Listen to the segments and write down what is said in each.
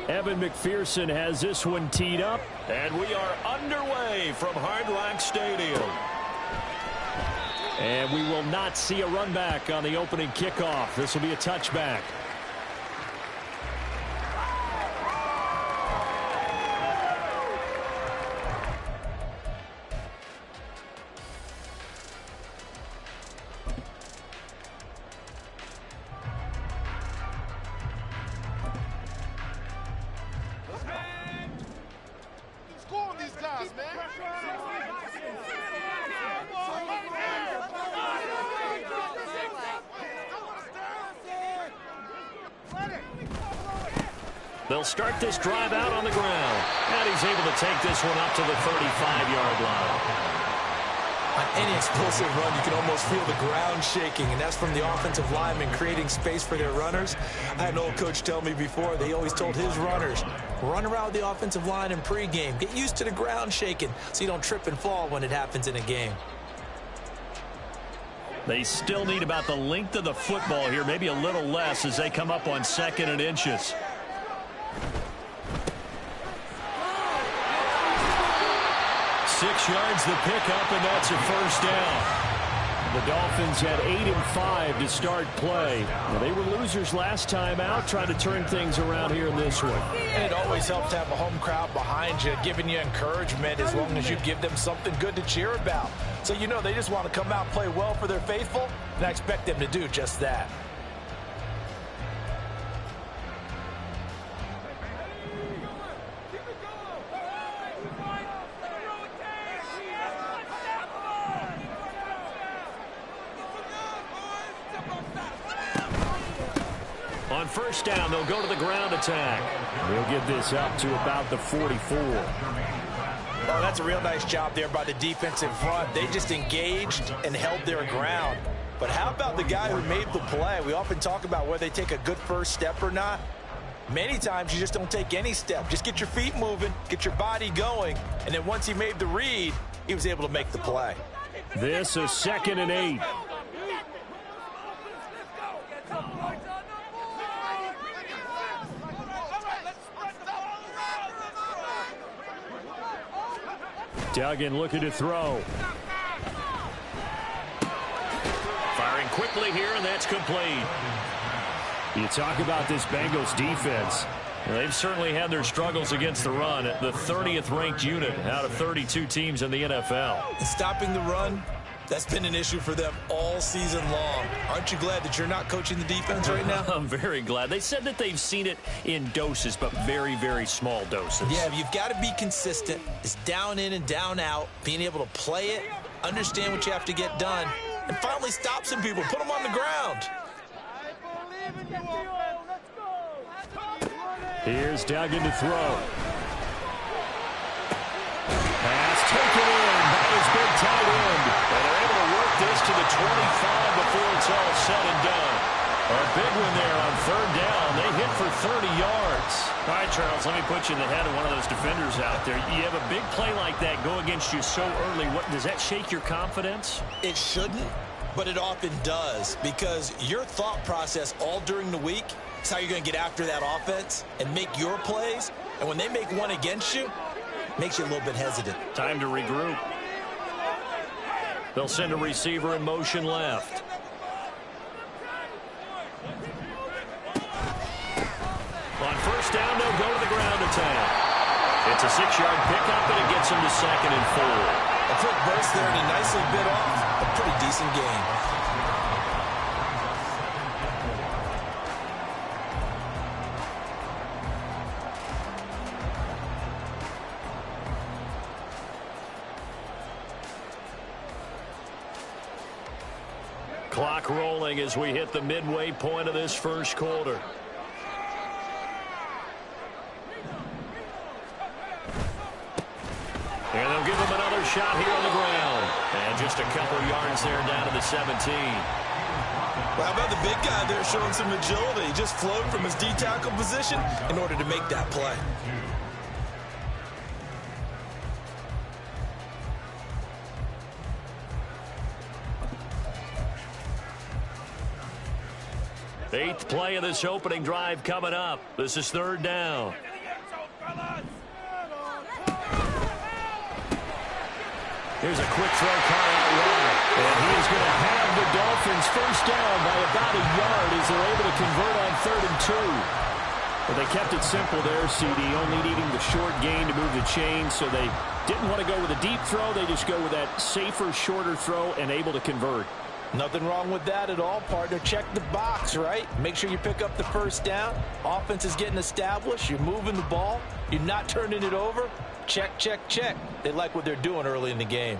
Evan McPherson has this one teed up. And we are underway from Hard Rock Stadium. And we will not see a run back on the opening kickoff. This will be a touchback. They'll start this drive out on the ground. And he's able to take this one up to the 35-yard line. On any explosive run, you can almost feel the ground shaking, and that's from the offensive linemen creating space for their runners. I had an old coach tell me before, they always told his runners, run around the offensive line in pregame. Get used to the ground shaking so you don't trip and fall when it happens in a game. They still need about the length of the football here, maybe a little less as they come up on 2nd and inches. Six yards the pickup, and that's a first down. The Dolphins had 8 and 5 to start play. Now, they were losers last time out, trying to turn things around here in this one. And it always helps to have a home crowd behind you, giving you encouragement as long as you give them something good to cheer about. So you know they just want to come out and play well for their faithful, and I expect them to do just that. On first down, they'll go to the ground attack. They'll get this up to about the 44. Oh, that's a real nice job there by the defensive front. They just engaged and held their ground. But how about the guy who made the play? We often talk about whether they take a good first step or not. Many times you just don't take any step. Just get your feet moving, get your body going, and then once he made the read, he was able to make the play. This is 2nd and 8. Duggan looking to throw. Firing quickly here, and that's complete. You talk about this Bengals defense. They've certainly had their struggles against the run. The 30th ranked unit out of 32 teams in the NFL. And stopping the run, that's been an issue for them all season long. Aren't you glad that you're not coaching the defense right now? I'm very glad. They said that they've seen it in doses, but very, very small doses. Yeah, you've got to be consistent. It's down in and down out, being able to play it, understand what you have to get done, and finally stop some people, put them on the ground. Here's Duggan to throw. Pass taken in by his big tight end. And they're able to work this to the 25 before it's all said and done. A big one there on 3rd down. They hit for 30 yards. All right, Charles, let me put you in the head of one of those defenders out there. You have a big play like that go against you so early. What does that shake your confidence? It shouldn't, but it often does, because your thought process all during the week is how you're going to get after that offense and make your plays. And when they make one against you, it makes you a little bit hesitant. Time to regroup. They'll send a receiver in motion left. On first down, they'll go to the ground attack. It's a 6-yard pickup, and it gets them to 2nd and 4. A quick burst there, and he nicely bit off a pretty decent gain. Clock rolling as we hit the midway point of this first quarter. And they'll give him another shot here on the ground. And just a couple yards there down to the 17. Well, how about the big guy there showing some agility? He just flowed from his D-tackle position in order to make that play. Eighth play of this opening drive coming up. This is 3rd down. Here's a quick throw caught out wide. And he is going to have the Dolphins first down by about a yard as they're able to convert on 3rd and 2. But they kept it simple there, CD, only needing the short gain to move the chains, so they didn't want to go with a deep throw. They just go with that safer, shorter throw and able to convert. Nothing wrong with that at all, partner. Check the box, right? Make sure you pick up the first down. Offense is getting established. You're moving the ball. You're not turning it over. Check, check, check. They like what they're doing early in the game.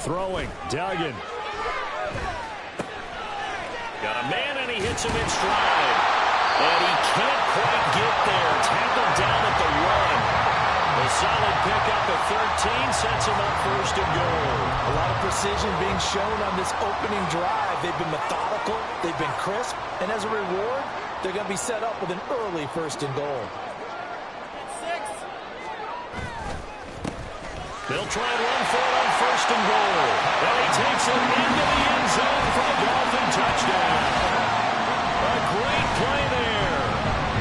Throwing, Duggan. Got a man, and he hits him in stride. And he can't quite get there. Tackled down at the 1. A solid pickup at 13 sets him up 1st and goal. A lot of precision being shown on this opening drive. They've been methodical. They've been crisp. And as a reward, they're going to be set up with an early 1st and goal. They'll try and run for it on 1st and goal. And he takes it into the end zone for the Dolphin touchdown. A great play there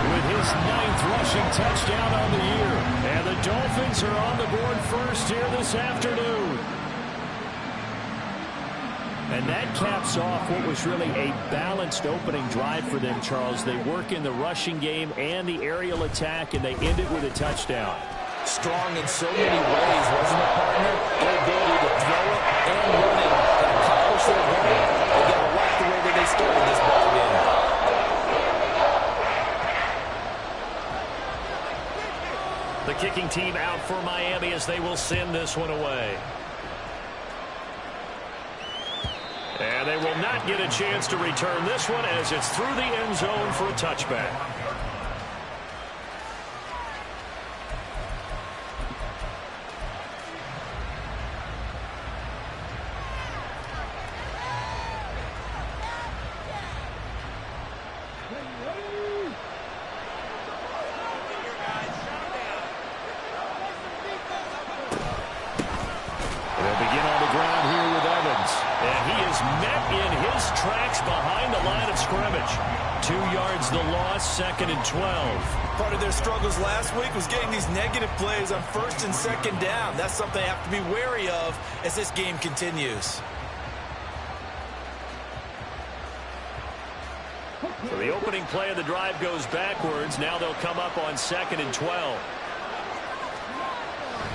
with his 9th rushing touchdown on the year. And the Dolphins are on the board first here this afternoon. And that caps off what was really a balanced opening drive for them, Charles. They work in the rushing game and the aerial attack, and they end it with a touchdown. Strong in so many ways, wasn't it, partner? Their ability to throw it and run it to accomplish their goal. They got to like the way that they started this ball game. The kicking team out for Miami as they will send this one away. And they will not get a chance to return this one as it's through the end zone for a touchback. Scrimmage. 2 yards the loss, 2nd and 12. Part of their struggles last week was getting these negative plays on 1st and 2nd down. That's something they have to be wary of as this game continues. So the opening play of the drive goes backwards. Now they'll come up on 2nd and 12.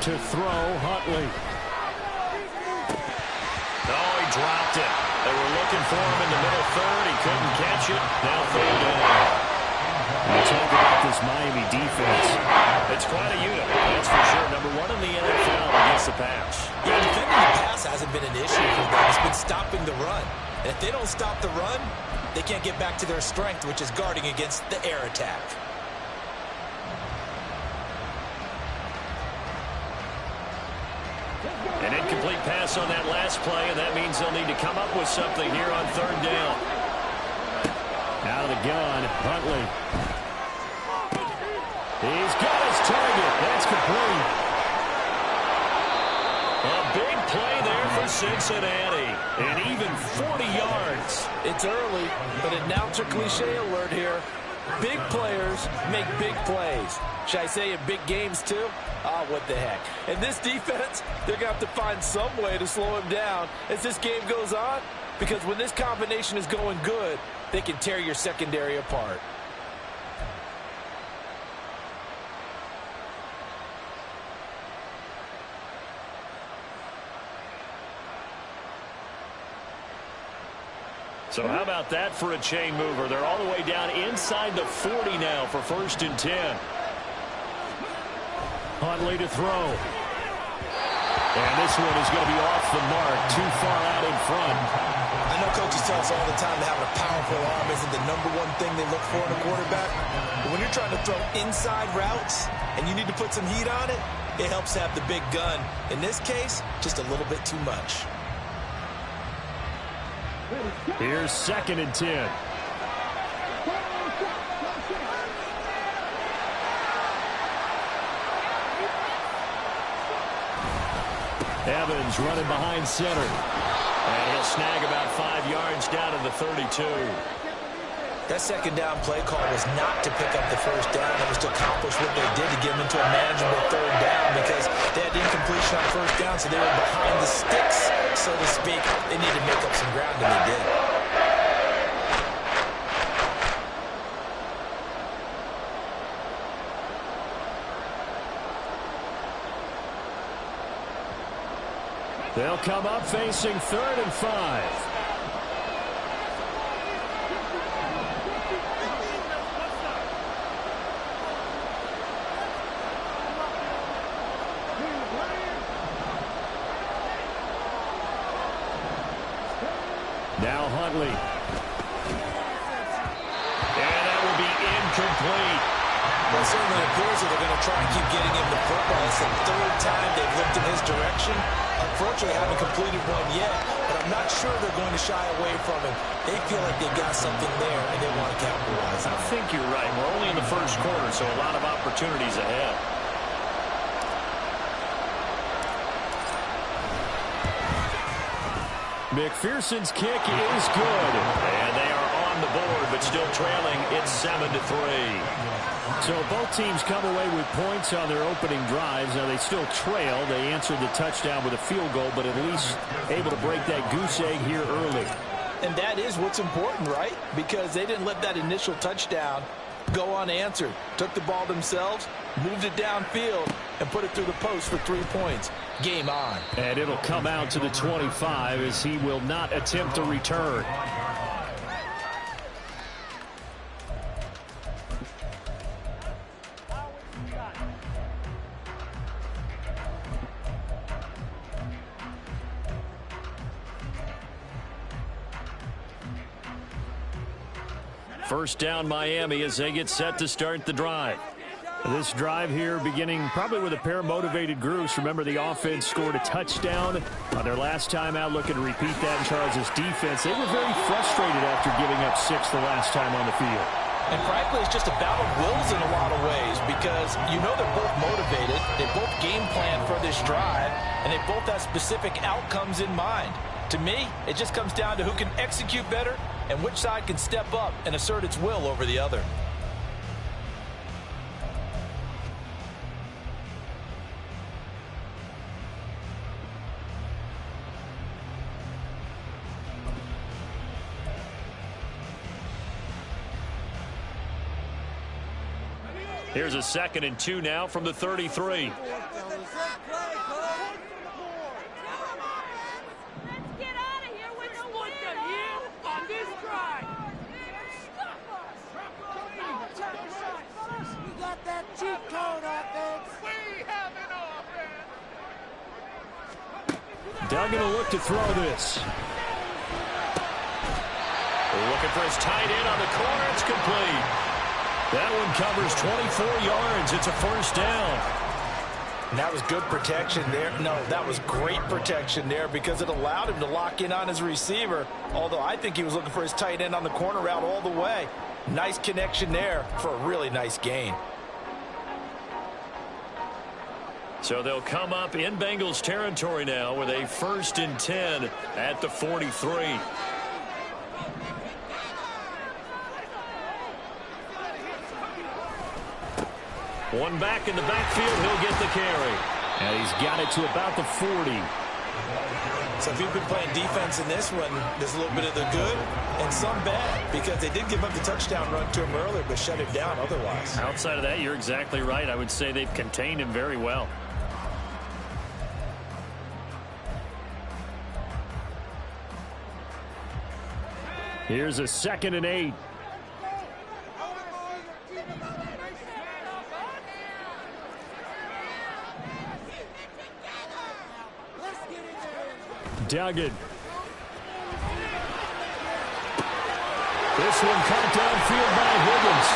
To throw, Huntley. Oh, he dropped it. They were looking for him in the middle 3rd. He couldn't catch it. Now 3rd down. We talk about this Miami defense. It's quite a unit, that's for sure. Number 1 in the NFL against the pass. Yeah, defending the pass hasn't been an issue for them. It's been stopping the run. And if they don't stop the run, they can't get back to their strength, which is guarding against the air attack. An incomplete pass on that last play, and that means they'll need to come up with something here on 3rd down. Out of the gun, Huntley. He's got his target. That's complete. A big play there for Cincinnati. And even 40 yards. It's early, but announcer cliche alert here. Big players make big plays. Should I say in big games too? Ah, what the heck. And this defense, they're going to have to find some way to slow him down as this game goes on. Because when this combination is going good, they can tear your secondary apart. So how about that for a chain mover? They're all the way down inside the 40 now for 1st and 10. Huntley to throw. And this one is going to be off the mark, too far out in front. I know coaches tell us all the time that having a powerful arm isn't the #1 thing they look for in a quarterback. But when you're trying to throw inside routes and you need to put some heat on it, it helps have the big gun. In this case, just a little bit too much. Here's 2nd and 10. Evans running behind center. And he'll snag about 5 yards down to the 32. That second down play call was not to pick up the first down. It was to accomplish what they did to get them into a manageable third down because they had incompletion on first down, so they were behind the sticks, so to speak. They needed to make up some ground, and they did. They'll come up facing 3rd and 5. Now Huntley. And that will be incomplete. Well, certainly appears that they're going to try and keep getting him the football. It's the 3rd time they've looked in his direction. Unfortunately, haven't completed one yet, but I'm not sure they're going to shy away from him. They feel like they've got something there, and they want to capitalize on it. I think you're right. We're only in the first quarter, so a lot of opportunities ahead. McPherson's kick is good. And they are on the board, but still trailing. It's 7-3. So both teams come away with points on their opening drives. Now they still trail. They answered the touchdown with a field goal, but at least able to break that goose egg here early. And that is what's important, right? Because they didn't let that initial touchdown go unanswered. Took the ball themselves, moved it downfield, and put it through the post for 3 points. Game on. And it'll come out to the 25 as he will not attempt a return. First down Miami as they get set to start the drive. This drive here beginning probably with a pair of motivated groups. Remember, the offense scored a touchdown on their last time out, looking to repeat that in Charles' defense. They were very frustrated after giving up 6 the last time on the field. And frankly, it's just a battle of wills in a lot of ways because you know they're both motivated. They both game plan for this drive, and they both have specific outcomes in mind. To me, it just comes down to who can execute better and which side can step up and assert its will over the other. Here's a 2nd and 2 now from the 33. Duggan will look to throw this. Looking for his tight end on the corner. It's complete. That one covers 24 yards. It's a first down. And that was good protection there. No, that was great protection there because it allowed him to lock in on his receiver. Although I think he was looking for his tight end on the corner route all the way. Nice connection there for a really nice gain. So they'll come up in Bengals territory now with a 1st and 10 at the 43. One back in the backfield, he'll get the carry. And he's got it to about the 40. So if you've been playing defense in this one, there's a little bit of the good and some bad because they did give up the touchdown run to him earlier but shut him down otherwise. Outside of that, you're exactly right. I would say they've contained him very well. Here's a 2nd and 8. Duggan. This one caught downfield by Higgins.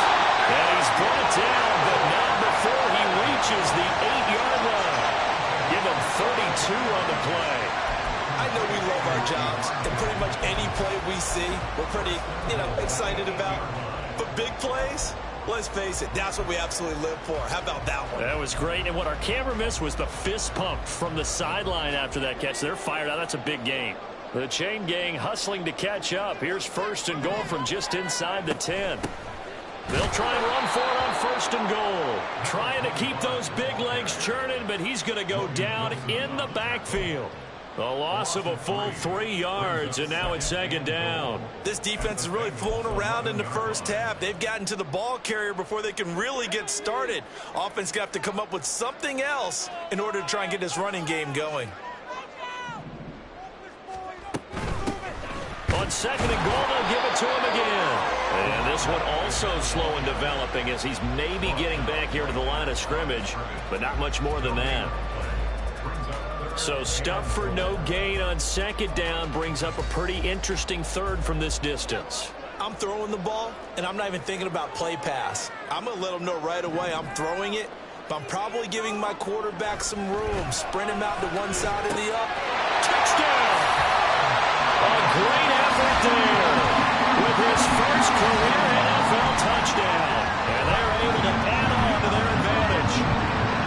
And he's brought down, but not before he reaches the 8-yard line. Give him 32 on the play. I know we love our jobs, and pretty much any play we see, we're pretty, excited about. But big plays, let's face it, that's what we absolutely live for. How about that one? That was great, and what our camera missed was the fist pump from the sideline after that catch. They're fired out. That's a big game. The chain gang hustling to catch up. Here's first and goal from just inside the 10. They'll try and run for it on first and goal. Trying to keep those big legs churning, but he's going to go down in the backfield. A loss of a full 3 yards, and now it's second down. This defense is really flown around in the first half. They've gotten to the ball carrier before they can really get started. Offense got to come up with something else in order to try and get this running game going. On second and goal, they'll give it to him again. And this one also slow in developing as he's maybe getting back here to the line of scrimmage, but not much more than that. So stuff for no gain on second down brings up a pretty interesting third from this distance. I'm throwing the ball, and I'm not even thinking about play pass. I'm going to let them know right away I'm throwing it, but I'm probably giving my quarterback some room. Sprint him out to one side or the up. Touchdown! A great effort there with his first career NFL touchdown. And they're able to add on to their advantage.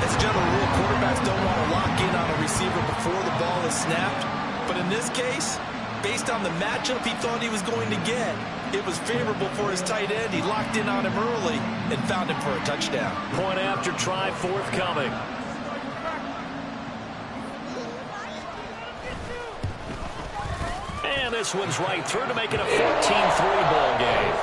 As a general rule, quarterbacks don't want to lock in on a receiver before the ball is snapped. But in this case, based on the matchup he thought he was going to get, it was favorable for his tight end. He locked in on him early and found him for a touchdown. Point after try forthcoming. And this one's right through to make it a 14-3 ball game.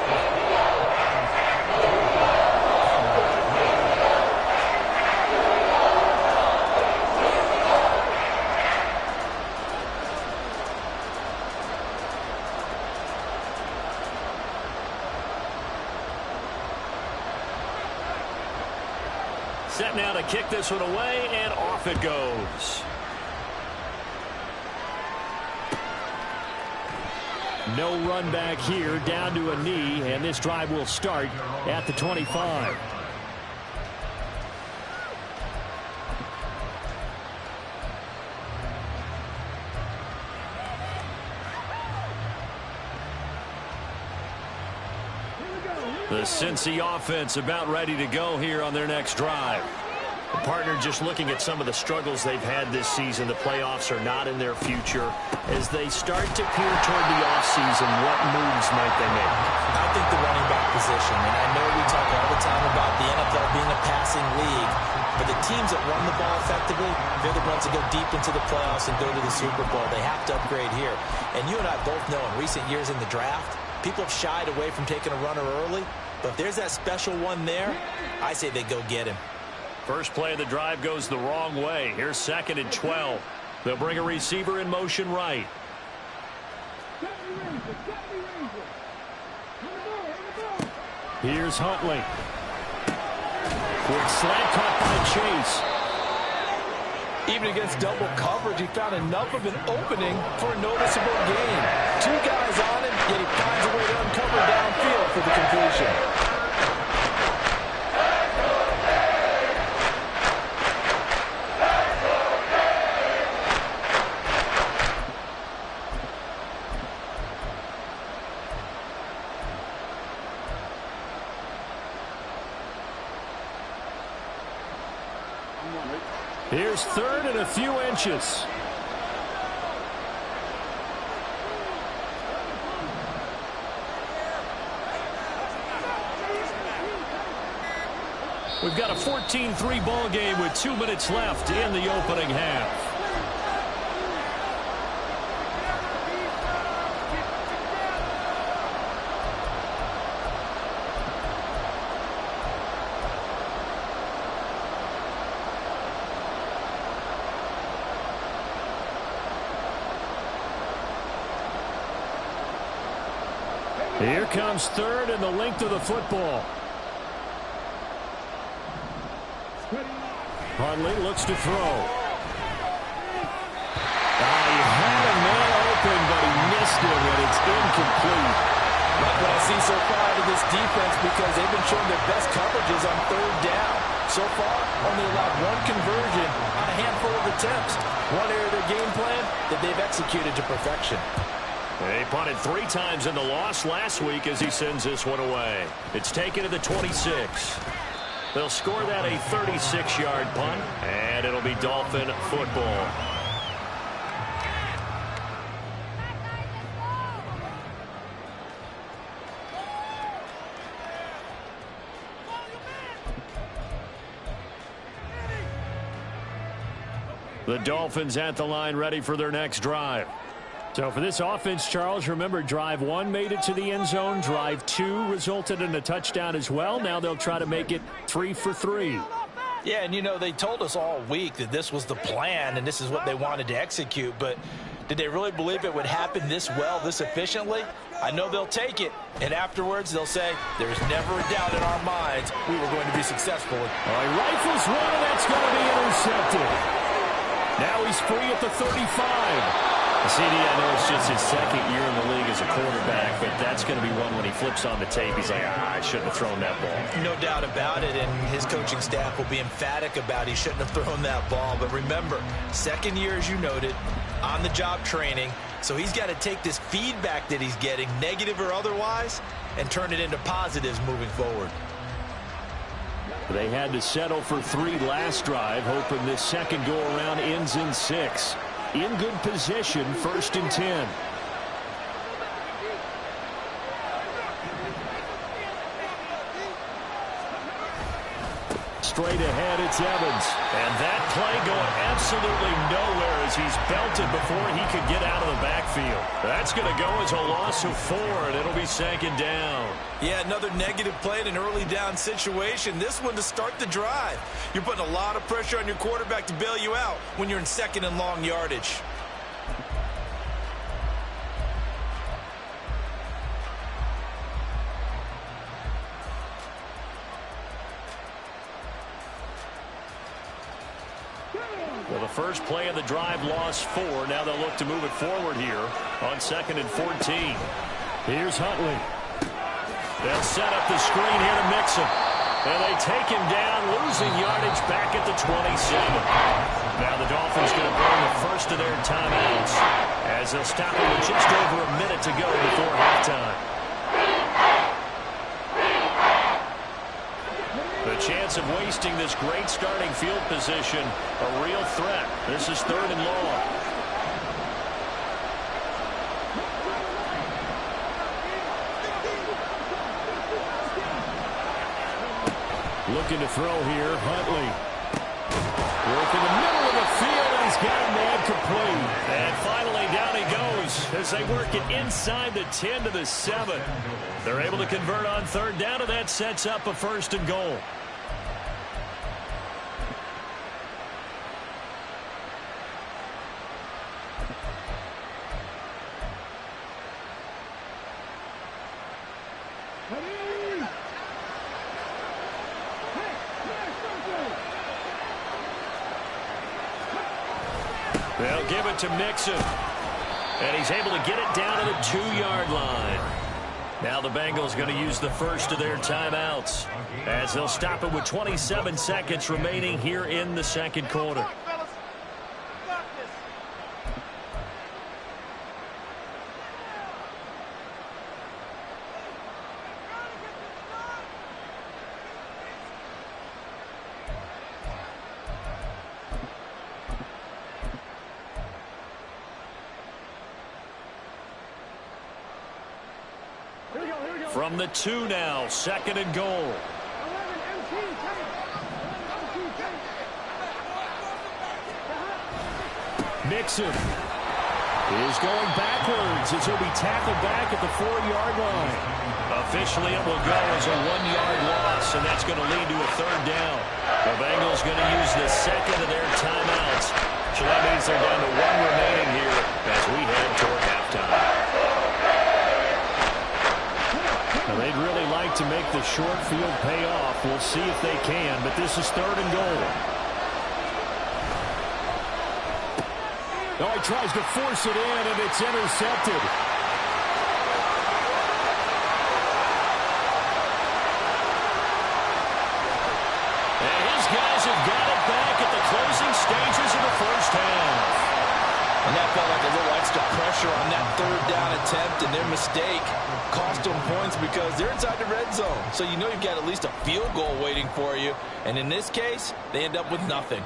Set now to kick this one away, and off it goes. No run back here, down to a knee, and this drive will start at the 25. The Cincy offense about ready to go here on their next drive. The partner just looking at some of the struggles they've had this season. The playoffs are not in their future. As they start to peer toward the offseason, what moves might they make? I think the running back position, and I know we talk all the time about the NFL being a passing league, but the teams that run the ball effectively, they're the ones that go deep into the playoffs and go to the Super Bowl. They have to upgrade here. And you and I both know in recent years in the draft, people have shied away from taking a runner early, but if there's that special one there, I say they go get him. First play of the drive goes the wrong way. Here's second and 12. They'll bring a receiver in motion right. Here's Huntley. Quick slant caught by Chase. Even against double coverage, he found enough of an opening for a noticeable gain. 2 guys on him, yet he finds a way to uncover downfield for the completion. Here's third and a few inches. We've got a 14-3 ball game with 2 minutes left in the opening half. Here comes third and the length of the football. Huntley looks to throw. He had a man open, but he missed it, and it's incomplete. Like what I see so far out of this defense, because they've been showing their best coverages on third down. So far, only allowed 1 conversion on a handful of attempts. One area of their game plan that they've executed to perfection. They punted 3 times in the loss last week as he sends this one away. It's taken to the 26. They'll score that a 36-yard punt, and it'll be Dolphin football. The Dolphins at the line ready for their next drive. So for this offense, Charles, remember drive 1 made it to the end zone. Drive 2 resulted in a touchdown as well. Now they'll try to make it 3 for 3. Yeah, and you know, they told us all week that this was the plan and this is what they wanted to execute, but did they really believe it would happen this well, this efficiently? I know they'll take it, and afterwards they'll say, there's never a doubt in our minds we were going to be successful. All right, rifles one, and that's going to be intercepted. Now he's free at the 35. CD, I know it's just his second year in the league as a quarterback, but that's going to be one when he flips on the tape. He's like, I shouldn't have thrown that ball. No doubt about it, and his coaching staff will be emphatic about he shouldn't have thrown that ball. But remember, second year, as you noted, on-the-job training, so he's got to take this feedback that he's getting, negative or otherwise, and turn it into positives moving forward. They had to settle for 3 last drive, hoping this second go-around ends in 6. In good position, 1st and 10. Straight ahead, it's Evans. And that play going absolutely nowhere as he's belted before he could get out of the backfield. That's going to go as a loss of 4, and it'll be 2nd down. Yeah, another negative play in an early down situation. This one to start the drive. You're putting a lot of pressure on your quarterback to bail you out when you're in 2nd and long yardage. Well, the first play of the drive lost 4. Now they'll look to move it forward here on 2nd and 14. Here's Huntley. They'll set up the screen here to Mixon. And they take him down, losing yardage back at the 27. Now the Dolphins going to burn the first of their timeouts as they'll stop it with just over a minute to go before halftime. The chance of wasting this great starting field position, a real threat. This is 3rd and long. Looking to throw here, Huntley. Work in the middle of the field, and he's got a man complete. And finally, down he goes as they work it inside the 10 to the 7. They're able to convert on 3rd down, and that sets up a 1st and goal. They'll give it to Mixon. And he's able to get it down to the 2-yard line. Now the Bengals going to use the first of their timeouts as they'll stop it with 27 seconds remaining here in the 2nd quarter. From the 2 now, 2nd and goal. Mixon is going backwards as he'll be tackled back at the 4-yard line. Officially, it will go as a 1-yard loss, and that's going to lead to a 3rd down. The Bengals going to use the 2nd of their timeouts. So that means they're down to 1 remaining here as we head toward halftime. Now, they'd really like to make the short field pay off. We'll see if they can, but this is 3rd and goal. Oh, he tries to force it in, and it's intercepted. And his guys have got it back at the closing stages of the first half. And that felt like a little extra pressure on that 3rd down attempt, and their mistake cost them points because they're inside the red zone. So you know you've got at least a field goal waiting for you. And in this case, they end up with nothing.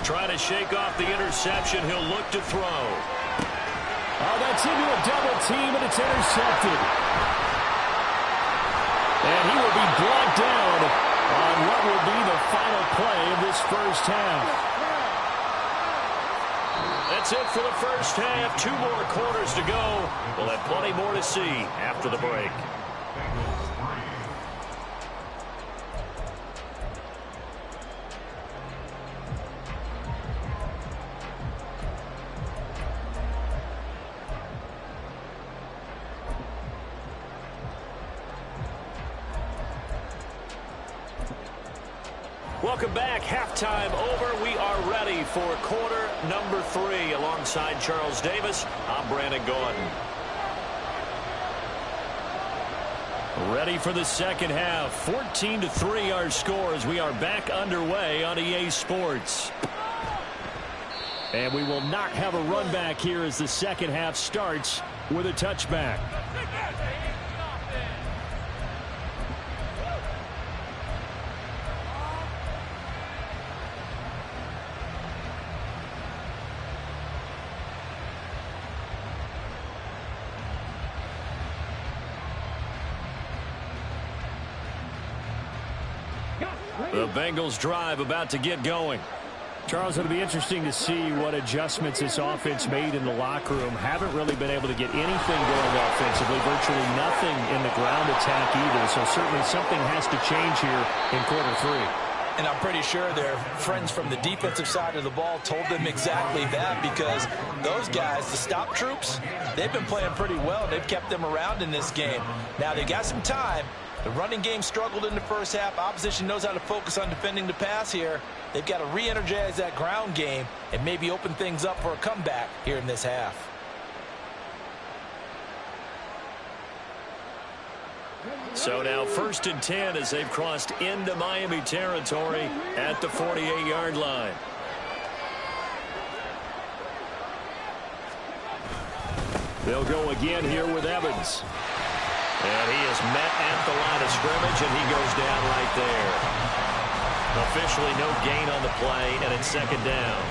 Trying to shake off the interception. He'll look to throw. Oh, that's into a double team, and it's intercepted. And he will be brought down on what will be the final play of this first half. That's it for the first half. 2 more quarters to go. We'll have plenty more to see after the break. Welcome back. Halftime over. We are ready for quarter number 3. Alongside Charles Davis, I'm Brandon Gordon. Ready for the second half. 14-3 our scores. We are back underway on EA Sports. And we will not have a run back here as the second half starts with a touchback. The Bengals drive about to get going. Charles, it'll be interesting to see what adjustments this offense made in the locker room. Haven't really been able to get anything going offensively, virtually nothing in the ground attack either. So certainly something has to change here in quarter 3. And I'm pretty sure their friends from the defensive side of the ball told them exactly that, because those guys, the stop troops, they've been playing pretty well. They've kept them around in this game. Now they got some time. The running game struggled in the first half. Opposition knows how to focus on defending the pass here. They've got to re-energize that ground game and maybe open things up for a comeback here in this half. So now 1st and 10 as they've crossed into Miami territory at the 48-yard line. They'll go again here with Evans. And he is met at the line of scrimmage, and he goes down right there. Officially no gain on the play, and it's 2nd down.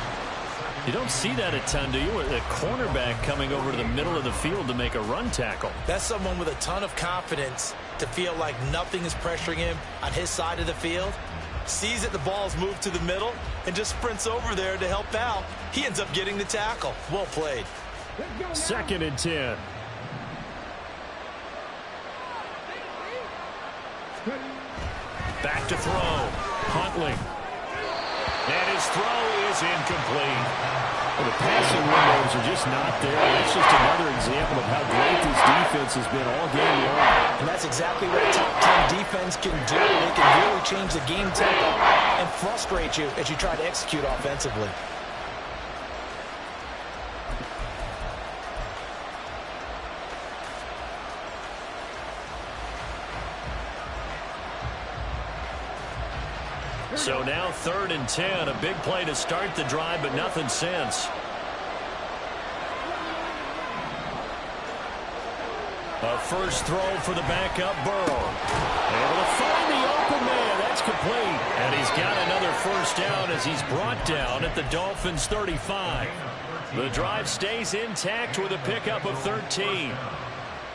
You don't see that a ton, do you? A cornerback coming over to the middle of the field to make a run tackle. That's someone with a ton of confidence to feel like nothing is pressuring him on his side of the field. Sees that the ball's moved to the middle and just sprints over there to help out. He ends up getting the tackle. Well played. 2nd and 10. Back to throw. Huntley. And his throw is incomplete. Well, the passing windows are just not there. That's just another example of how great this defense has been all game long. And that's exactly what a top 10 defense can do. They can really change the game tempo and frustrate you as you try to execute offensively. So now 3rd and 10. A big play to start the drive, but nothing since. A first throw for the backup Burrow. Able to find the open man. That's complete. And he's got another first down as he's brought down at the Dolphins' 35. The drive stays intact with a pickup of 13.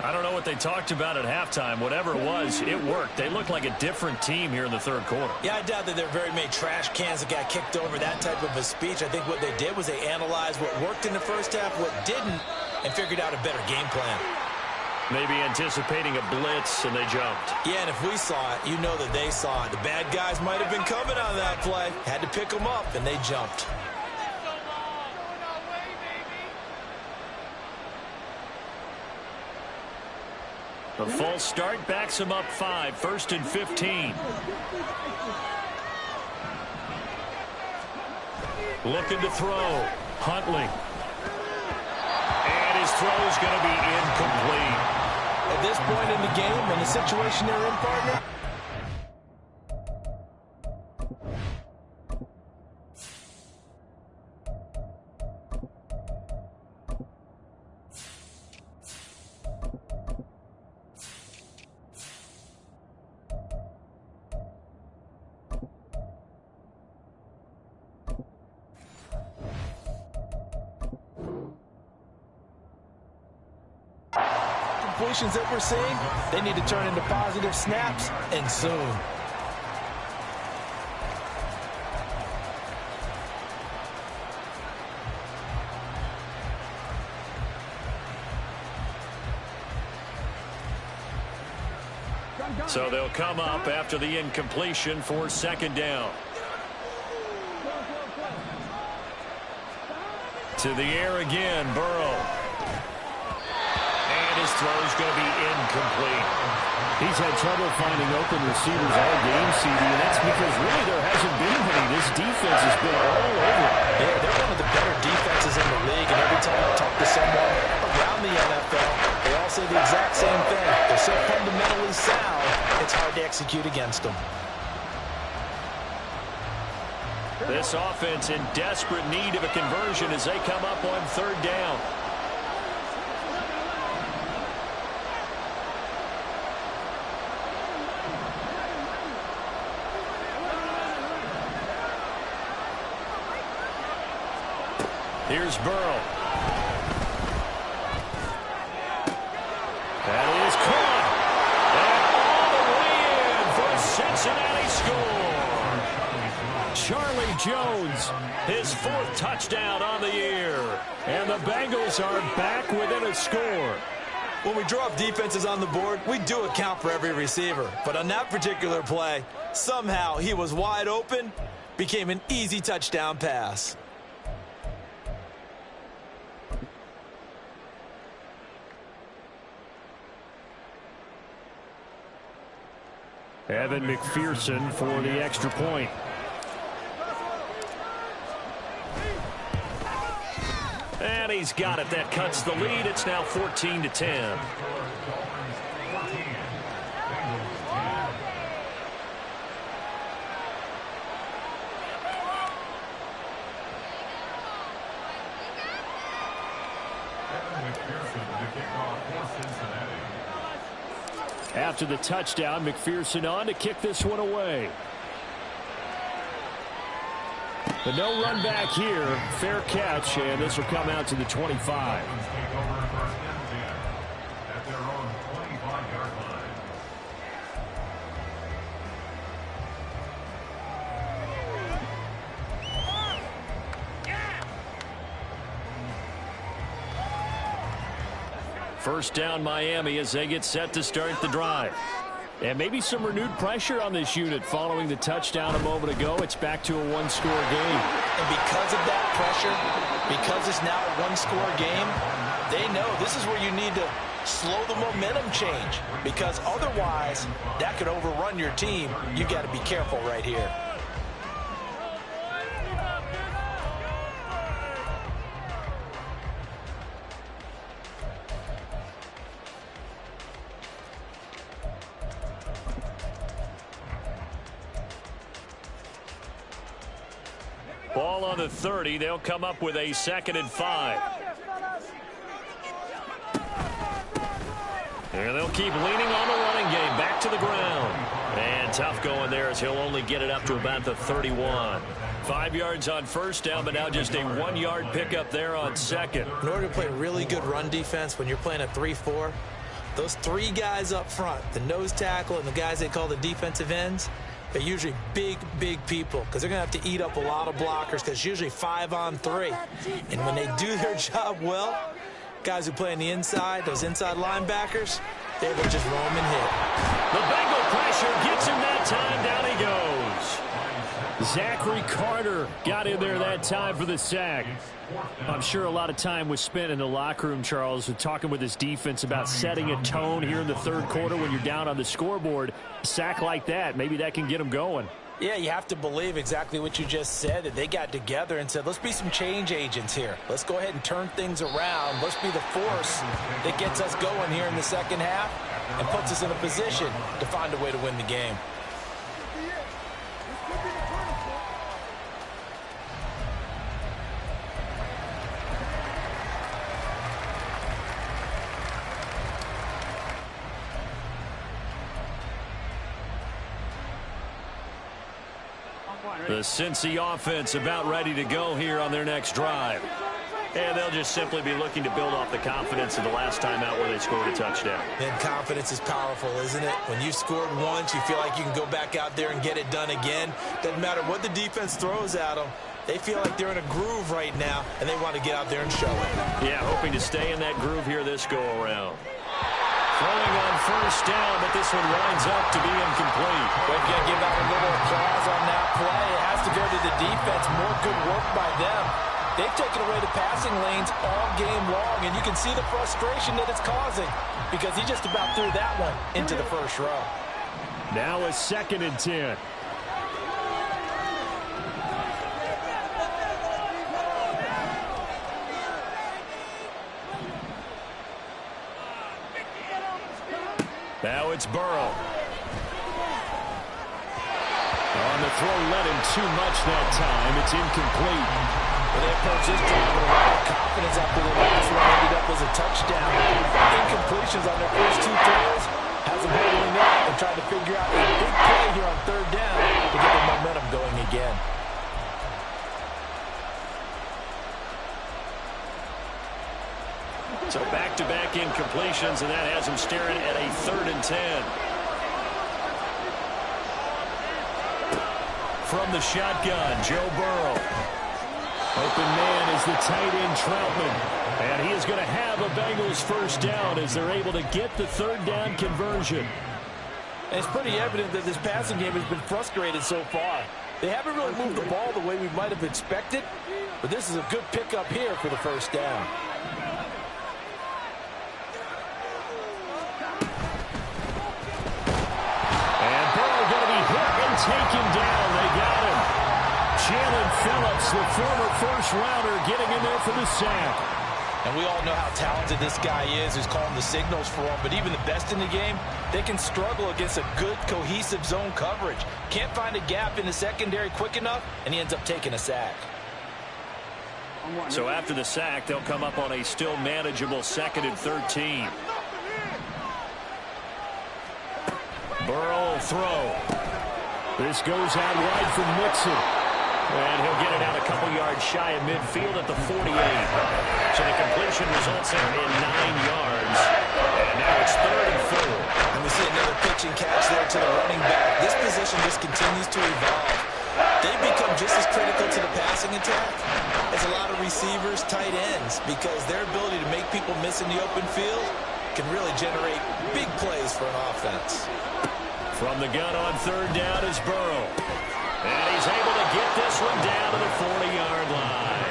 I don't know what they talked about at halftime. Whatever it was, it worked. They look like a different team here in the 3rd quarter. Yeah, I doubt that there are very many trash cans that got kicked over, that type of a speech. I think what they did was they analyzed what worked in the first half, what didn't, and figured out a better game plan. Maybe anticipating a blitz, and they jumped. Yeah, and if we saw it, you know that they saw it. The bad guys might have been coming on that play. Had to pick them up, and they jumped. A false start backs him up 5. 1st and 15. Looking to throw. Huntley. And his throw is going to be incomplete. At this point in the game, in the situation they're in, partner, incompletions that we're seeing, they need to turn into positive snaps, and soon. So they'll come up after the incompletion for second down. To the air again, Burrow. And his throw's going to be incomplete. He's had trouble finding open receivers all game, CD, and that's because really there hasn't been any. This defense has been all over. Yeah, they're one of the better defenses in the league, and every time I talk to someone around the NFL, they all say the exact same thing. They're so fundamentally sound, it's hard to execute against them. This offense in desperate need of a conversion as they come up on third down. Here's Burrow. That is caught. And all the way in for a Cincinnati score. Charlie Jones, his fourth touchdown on the year. And the Bengals are back within a score. When we draw up defenses on the board, we do account for every receiver. But on that particular play, somehow he was wide open, became an easy touchdown pass. Evan McPherson for the extra point. And he's got it. That cuts the lead. It's now 14-10. After the touchdown, McPherson on to kick this one away. But no run back here. Fair catch, and this will come out to the 25. First down Miami as they get set to start the drive. And maybe some renewed pressure on this unit following the touchdown a moment ago. It's back to a one-score game. And because of that pressure, because it's now a one-score game, they know this is where you need to slow the momentum change. Because otherwise, that could overrun your team. You've got to be careful right here. Ball on the 30. They'll come up with a 2nd and 5. And they'll keep leaning on the running game. Back to the ground. And tough going there as he'll only get it up to about the 31. 5 yards on first down, but now just a 1-yard pickup there on second. In order to play really good run defense when you're playing a 3-4, those three guys up front, the nose tackle and the guys they call the defensive ends, they're usually big, big people because they're going to have to eat up a lot of blockers because it's usually 5-on-3. And when they do their job well, guys who play on the inside, those inside linebackers, they will just roam and hit. The Bengal pressure gets him that time. Down he goes. Zachary Carter got in there that time for the sack. I'm sure a lot of time was spent in the locker room, Charles, with talking with his defense about setting a tone here in the third quarter when you're down on the scoreboard. A sack like that, maybe that can get them going. Yeah, you have to believe exactly what you just said, that they got together and said, let's be some change agents here. Let's go ahead and turn things around. Let's be the force that gets us going here in the second half and puts us in a position to find a way to win the game. The Cincy offense about ready to go here on their next drive. And they'll just simply be looking to build off the confidence of the last time out where they scored a touchdown. And confidence is powerful, isn't it? When you've scored once, you feel like you can go back out there and get it done again. Doesn't matter what the defense throws at them. They feel like they're in a groove right now, and they want to get out there and show it. Yeah, hoping to stay in that groove here this go-around. Throwing on first down, but this one winds up to be incomplete. But you got to give out a little applause on that play. It has to go to the defense. More good work by them. They've taken away the passing lanes all game long, and you can see the frustration that it's causing because he just about threw that one into the first row. Now a 2nd and 10. Now it's Burrow. On the throw, led him too much that time. It's incomplete. Well, they approach this drive with a lot of confidence after the last one ended up as a touchdown. Incompletions on their first 2 throws has them holding up and trying to figure out a big play here on 3rd down to get the momentum going again. So back-to-back incompletions, and that has him staring at a 3rd and 10. From the shotgun, Joe Burrow. Open man is the tight end Troutman. And he is going to have a Bengals first down as they're able to get the 3rd down conversion. And it's pretty evident that this passing game has been frustrated so far. They haven't really moved the ball the way we might have expected, but this is a good pickup here for the first down. Taken down. They got him. Jalen Phillips, the former first-rounder, getting in there for the sack. And we all know how talented this guy is who's calling the signals for him. But even the best in the game, they can struggle against a good, cohesive zone coverage. Can't find a gap in the secondary quick enough, and he ends up taking a sack. So after the sack, they'll come up on a still manageable 2nd and 13. Burrow throw. This goes out wide from Mixon. And he'll get it out a couple yards shy of midfield at the 48. So the completion results in 9 yards. And now it's 3rd and 4. And we see another pitch and catch there to the running back. This position just continues to evolve. They become just as critical to the passing attack as a lot of receivers, tight ends, because their ability to make people miss in the open field can really generate big plays for an offense. From the gun on 3rd down is Burrow. And he's able to get this one down to the 40-yard line.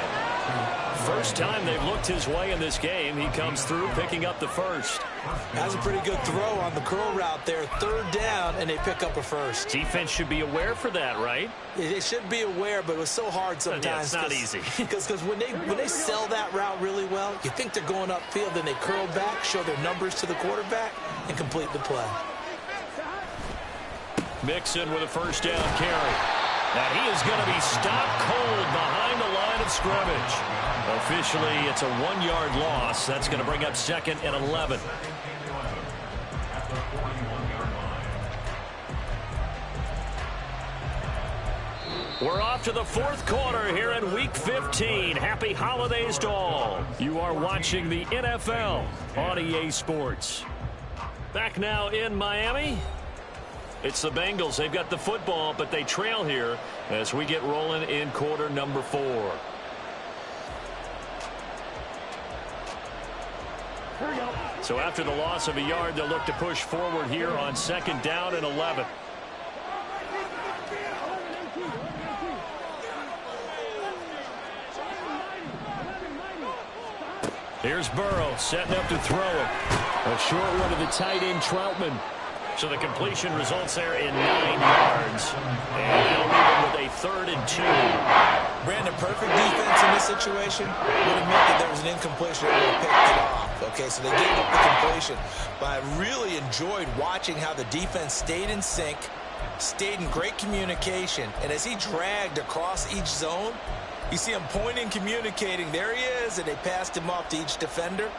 First time they've looked his way in this game. He comes through picking up the first. Has a pretty good throw on the curl route there. 3rd down, and they pick up a first. Defense should be aware for that, right? They should be aware, but it was so hard sometimes. Yeah, it's not easy. Because when they sell that route really well, you think they're going upfield, then they curl back, show their numbers to the quarterback, and complete the play. Mixon with a first down carry. Now he is going to be stopped cold behind the line of scrimmage. Officially, it's a 1-yard loss. That's going to bring up 2nd and 11. We're off to the 4th quarter here in Week 15. Happy holidays to all. You are watching the NFL on EA Sports. Back now in Miami. It's the Bengals. They've got the football, but they trail here as we get rolling in quarter number 4. So after the loss of a yard, they'll look to push forward here on 2nd down and 11. Here's Burrow setting up to throw it. A short one to the tight end Troutman. So the completion results there in 9 yards. And they'll leave it with a 3rd and 2. Brandon, perfect defense in this situation would admit that there was an incompletion that would have picked it off. Okay, so they gave up the completion. But I really enjoyed watching how the defense stayed in sync, stayed in great communication. And as he dragged across each zone, you see him pointing, communicating. There he is, and they passed him off to each defender.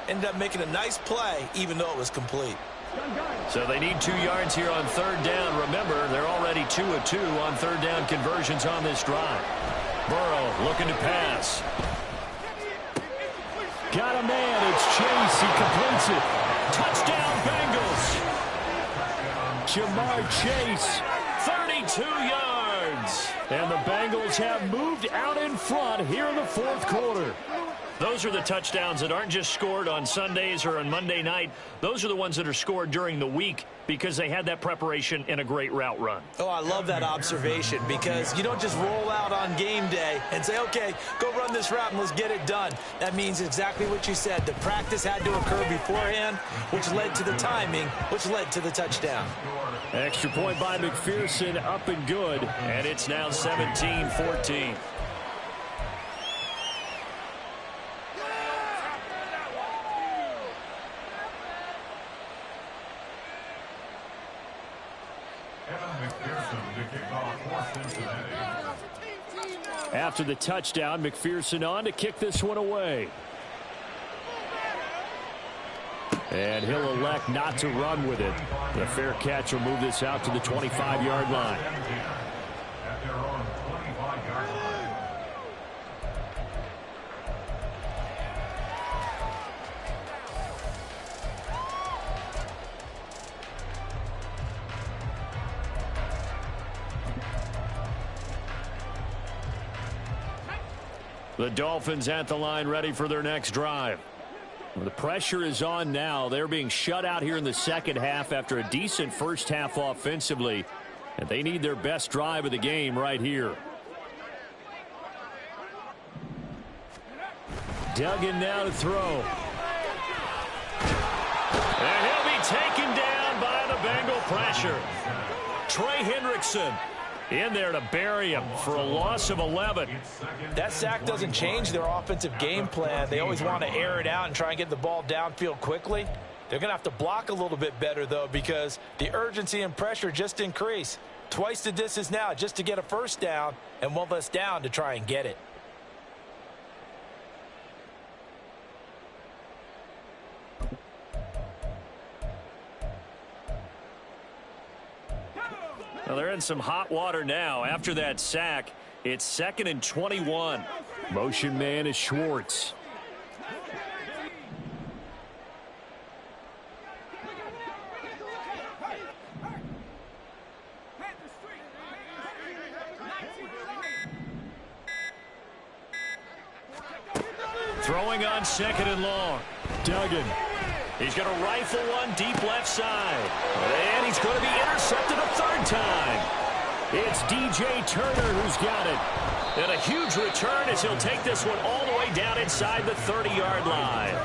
Ended up making a nice play, even though it was complete. So they need 2 yards here on 3rd down. Remember, they're already 2 of 2 on 3rd down conversions on this drive. Burrow looking to pass. Got a man. It's Chase. He completes it. Touchdown, Bengals. Jamar Chase, 32 yards. And the Bengals have moved out in front here in the fourth quarter. Those are the touchdowns that aren't just scored on Sundays or on Monday night. Those are the ones that are scored during the week because they had that preparation and a great route run. Oh, I love that observation because you don't just roll out on game day and say, okay, go run this route and let's get it done. That means exactly what you said. The practice had to occur beforehand, which led to the timing, which led to the touchdown. Extra point by McPherson, up and good. And it's now 17-14. After the touchdown, McPherson on to kick this one away. And he'll elect not to run with it. The fair catch will move this out to the 25-yard line. The Dolphins at the line ready for their next drive. Well, the pressure is on now. They're being shut out here in the second half after a decent first half offensively. And they need their best drive of the game right here. Duggan now to throw. And he'll be taken down by the Bengal pressure. Trey Hendrickson in there to bury him for a loss of 11. That sack doesn't change their offensive game plan. They always want to air it out and try and get the ball downfield quickly. They're going to have to block a little bit better, though, because the urgency and pressure just increase. Twice the distance now just to get a first down and one less down to try and get it. Well, they're in some hot water now. After that sack, it's 2nd and 21. Motion man is Schwartz. Throwing on 2nd and long. Duggan. He's going to rifle one deep left side. And he's going to be intercepted a third time. It's DJ Turner who's got it. And a huge return as he'll take this one all the way down inside the 30-yard line.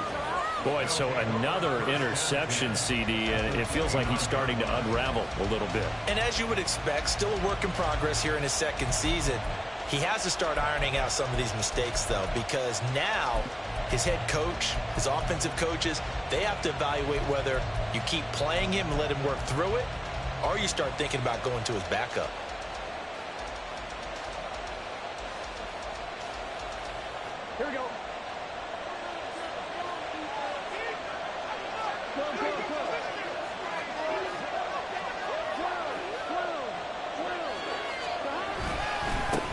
Boy, so another interception, CD, and it feels like he's starting to unravel a little bit. And as you would expect, still a work in progress here in his second season. He has to start ironing out some of these mistakes, though, because now his head coach, his offensive coaches, they have to evaluate whether you keep playing him and let him work through it, or you start thinking about going to his backup. Here we go.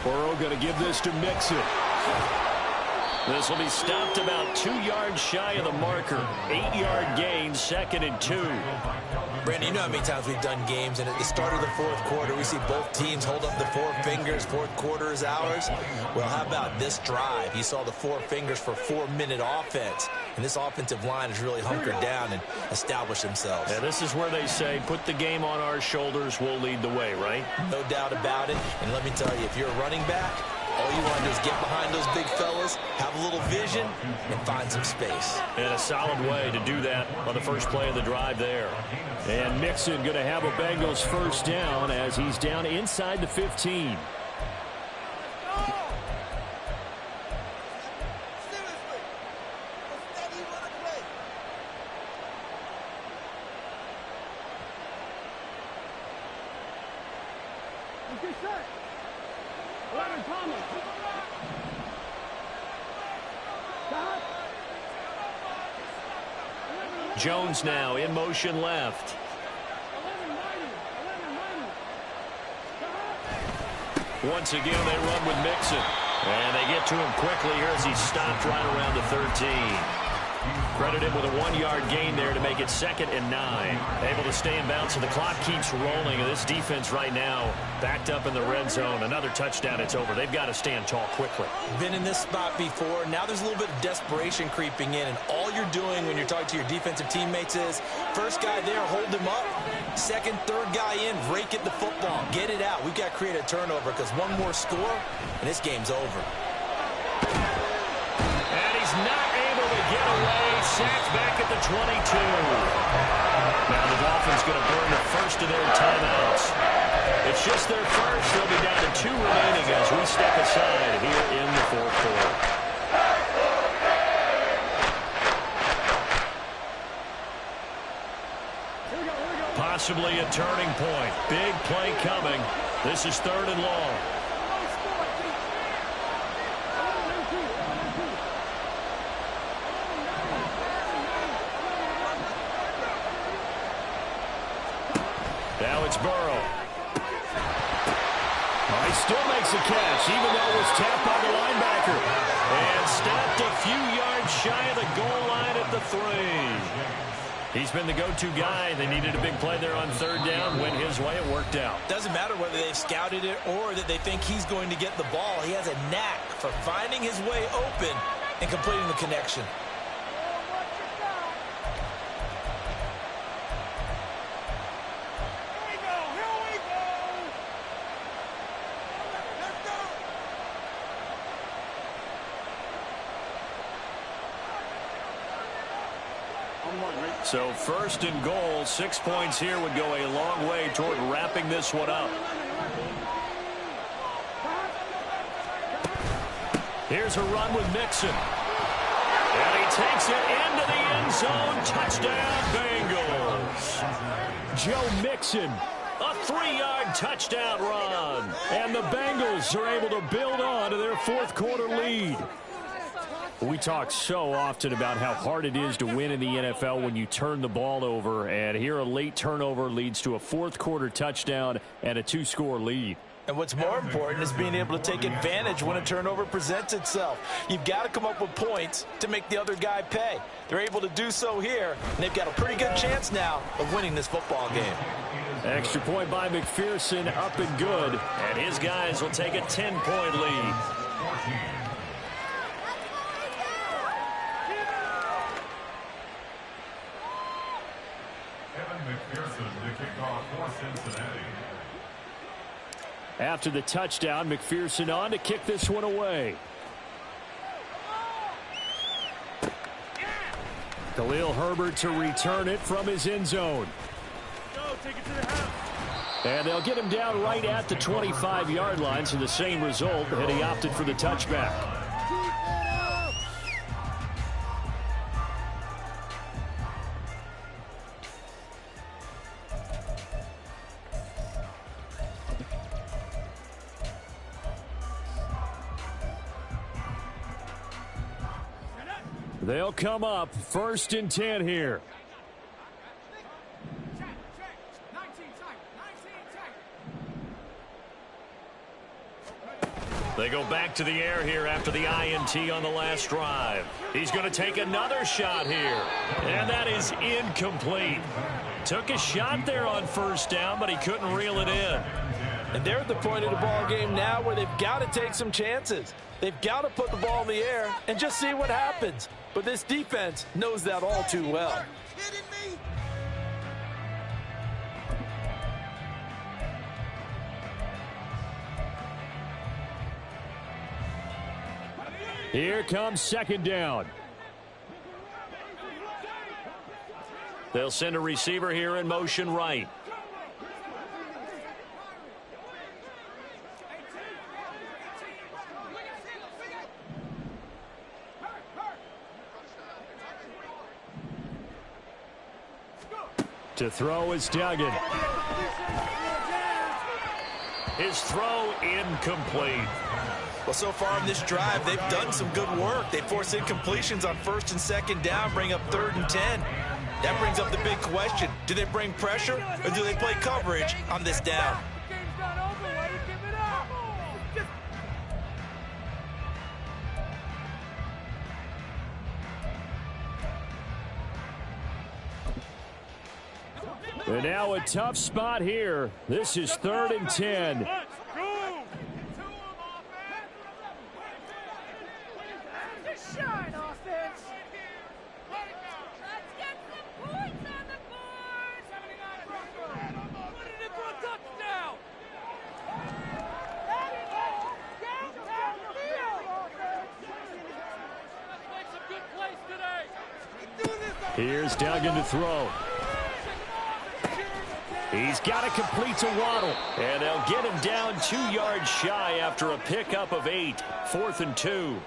Burrow going to give this to Mixon. This will be stopped about 2 yards shy of the marker. 8-yard gain, 2nd and 2. Brandon, you know how many times we've done games, and at the start of the fourth quarter, we see both teams hold up the four fingers, fourth quarter is ours. Well, how about this drive? You saw the four fingers for 4-minute offense, and this offensive line has really hunkered down and established themselves. Yeah, this is where they say, put the game on our shoulders, we'll lead the way, right? No doubt about it, and let me tell you, if you're a running back, all you want to do is get behind those big fellas, have a little vision, and find some space. And a solid way to do that on the first play of the drive there. And Mixon going to have a Bengals first down as he's down inside the 15. Jones now in motion left. Once again, they run with Mixon. And they get to him quickly here as he stopped right around the 13. Credit him with a 1-yard gain there to make it 2nd and 9. Able to stay in bounds, so the clock keeps rolling. And this defense right now backed up in the red zone. Another touchdown, it's over. They've got to stand tall quickly. Been in this spot before. Now there's a little bit of desperation creeping in. And all you're doing when you're talking to your defensive teammates is, first guy there, hold him up. Second, third guy in, rake at the football. Get it out. We've got to create a turnover because one more score, and this game's over. And he's not able to get away. Sacked back at the 22. Now the Dolphins going to burn the first of their timeouts. It's just their first. They'll be down to 2 remaining as we step aside here in the 4th quarter. Possibly a turning point. Big play coming. This is 3rd and long. Now it's Burrow. Oh, he still makes a catch, even though it was tapped by the linebacker. And stopped a few yards shy of the goal line at the 3. He's been the go-to guy. They needed a big play there on 3rd down. Went his way. It worked out. Doesn't matter whether they've scouted it or that they think he's going to get the ball. He has a knack for finding his way open and completing the connection. So 1st and goal, 6 points here would go a long way toward wrapping this one up. Here's a run with Mixon. And he takes it into the end zone. Touchdown, Bengals. Joe Mixon, a 3-yard touchdown run. And the Bengals are able to build on to their 4th quarter lead. We talk so often about how hard it is to win in the NFL when you turn the ball over, and here a late turnover leads to a 4th quarter touchdown and a 2-score lead. And what's more important is being able to take advantage when a turnover presents itself. You've got to come up with points to make the other guy pay. They're able to do so here, and they've got a pretty good chance now of winning this football game. Extra point by McPherson, up and good, and his guys will take a 10-point lead. After the touchdown, McPherson on to kick this one away. Khalil Herbert to return it from his end zone. Take it to the house. And they'll get him down right at the 25-yard line, so the same result, and he opted for the touchback. They'll come up 1st and 10 here. They go back to the air here after the INT on the last drive. He's going to take another shot here. And that is incomplete. Took a shot there on 1st down, but he couldn't reel it in. And they're at the point of the ball game now where they've got to take some chances. They've got to put the ball in the air and just see what happens. But this defense knows that all too well. Here comes 2nd down. They'll send a receiver here in motion right. To throw is Duggan. His throw incomplete. Well, so far in this drive, they've done some good work. They force incompletions on 1st and 2nd down, bring up 3rd and 10. That brings up the big question. Do they bring pressure or do they play coverage on this down? And now a tough spot here. This is 3rd and 10. Let's go. Shine, offense. Let's get some points on the board. Put it in for a touchdown. Downtown field. Let's make some good plays today. Here's Duggan to throw. He's got it complete to Waddle. And they'll get him down 2 yards shy after a pickup of 8. 4th and 2.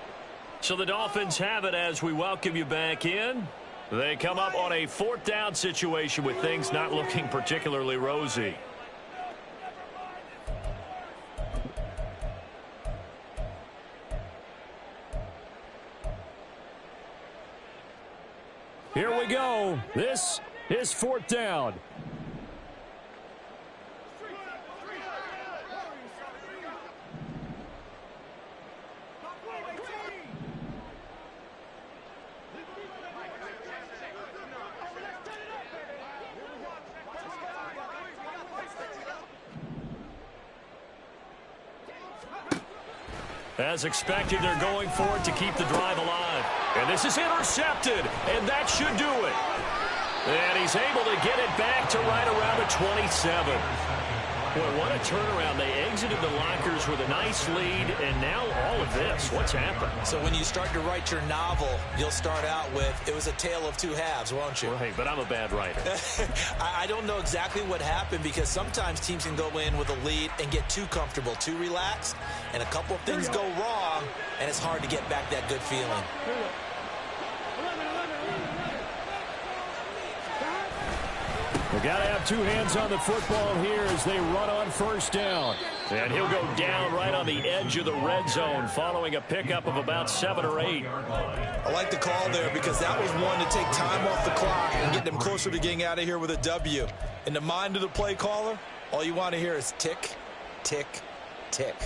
So the Dolphins have it as we welcome you back in. They come up on a 4th down situation with things not looking particularly rosy. Here we go. This is 4th down. As expected, they're going for it to keep the drive alive. And this is intercepted, and that should do it. And he's able to get it back to right around the 27. Boy, what a turnaround. They exited the lockers with a nice lead, and now all of this. What's happened? So when you start to write your novel, you'll start out with, it was a tale of two halves, won't you? Right, but I'm a bad writer. I don't know exactly what happened because sometimes teams can go in with a lead and get too comfortable, too relaxed, and a couple of things go wrong, and it's hard to get back that good feeling. We've got to have 2 hands on the football here as they run on 1st down. And he'll go down right on the edge of the red zone following a pickup of about 7 or 8. I like the call there because that was one to take time off the clock and get them closer to getting out of here with a W. In the mind of the play caller, all you want to hear is tick, tick, tick.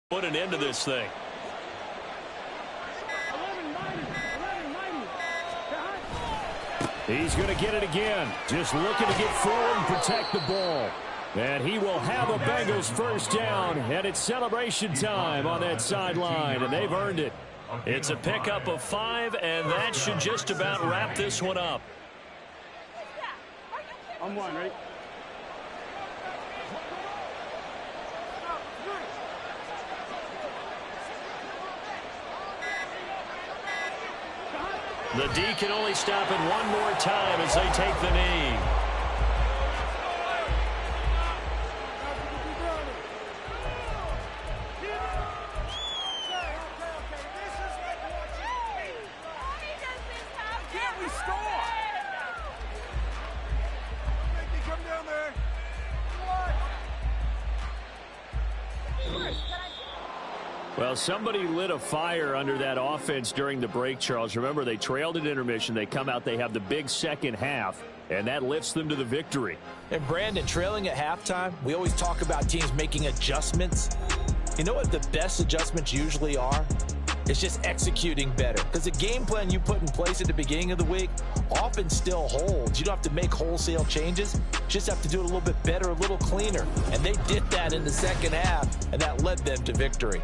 Put an end to this thing. He's going to get it again. Just looking to get forward and protect the ball. And he will have a Bengals 1st down. And it's celebration time on that sideline. And they've earned it. It's a pickup of 5, and that should just about wrap this one up. I'm one, right? The D can only stop it one more time as they take the knee. Can't we score? Come down there. Well, somebody lit a fire under that offense during the break, Charles. Remember, they trailed at intermission. They come out, they have the big second half, and that lifts them to the victory. And Brandon, trailing at halftime, we always talk about teams making adjustments. You know what the best adjustments usually are? It's just executing better. Because the game plan you put in place at the beginning of the week often still holds. You don't have to make wholesale changes. You just have to do it a little bit better, a little cleaner. And they did that in the second half, and that led them to victory.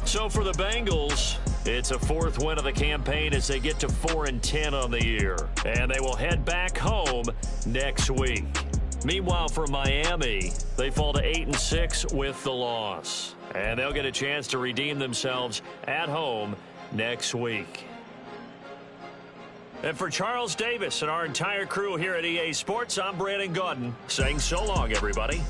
So for the Bengals, it's a 4th win of the campaign as they get to 4-10 on the year. And they will head back home next week. Meanwhile, for Miami, they fall to 8-6 with the loss. And they'll get a chance to redeem themselves at home next week. And for Charles Davis and our entire crew here at EA Sports, I'm Brandon Gaudin saying so long, everybody.